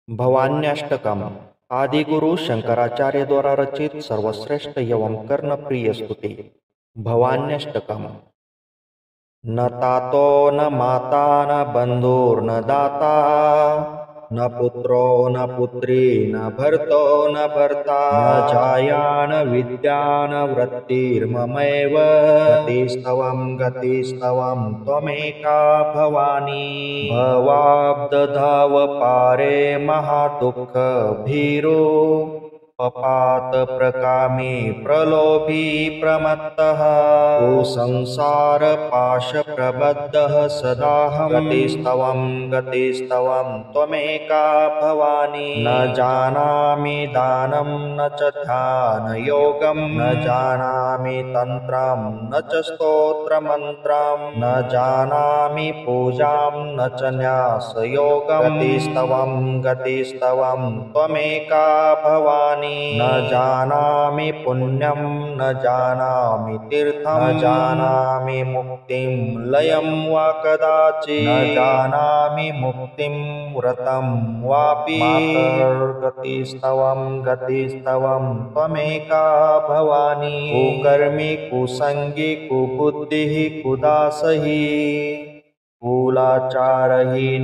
भवान्यष्टकम आदिगुरु शंकराचार्य द्वारा रचित सर्वश्रेष्ठ एवं कर्ण प्रिय स्तुति। भवान्यष्टकम। न तातो न माता न बंधुर्न दाता, न पुत्रो न पुत्री न भर्तो न भर्ता, न जाया न विद्या न वृत्तिर्ममैव, गतिस्तवं त्वमेका भवानी। भवाब्दधाव पारे महादुःख भीरो, पपात प्रकामी प्रलोभी प्रमत्तः, संसार पाश प्रबद्धः सदाहं, गतिस्तवं त्वमेका भवानी। न जानामि दानं न च ध्यानयोगं, न जानामि तन्त्रं न च स्तोत्रमन्त्रं, न जानामि पूजां न च न्यासयोगं, गतिस्तवं त्वमेका भवानी। न जानामि पुण्यं न जानामि तीर्थं, न जानामि मुक्तिं लयं वा कदाचित्, न जानामि मुक्तिं व्रतं वापि। गतिस्तवं त्वमेका भवानी। कुकर्मी कुसंगी कुबुद्धिः कुदासही, कुलाचारहीन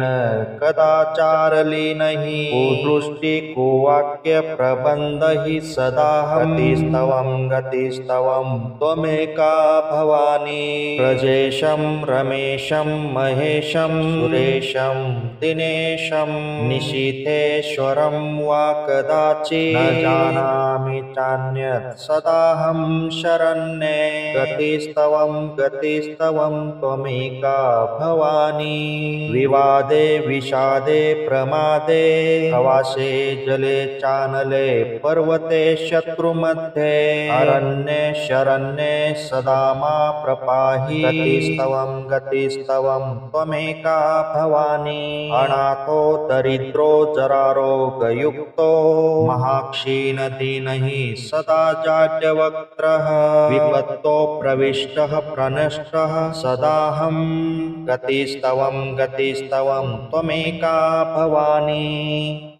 कदाचारलीनहि, कुदृष्टि कुवाक्य प्रबन्धहि सदाहं, गतिस्तवं त्वमेका भवानी। प्रजेशं रमेशं महेशं सुरेशं दिनेशं, निशीथेश्वरं वा कदाचित्, न जानामि चान्यत् सदाहं शरण्ये। गतिस्तवं त्वमेका भवानी। विवादे विषादे प्रमादे, प्रवासे जले चानले पर्वते शत्रुमध्ये, अरण्ये शरण्ये सदा मा प्रपाहि। गतिस्तवं त्वमेका भवानी। अनाथो दरिद्रो जरारोगयुक्तो, महाक्षीणदीनः सदा जाड्यवक्त्रः, विपत्तो प्रविष्टः प्रनष्टः सदाहं, गतिस्तवं त्वमेका भवानी।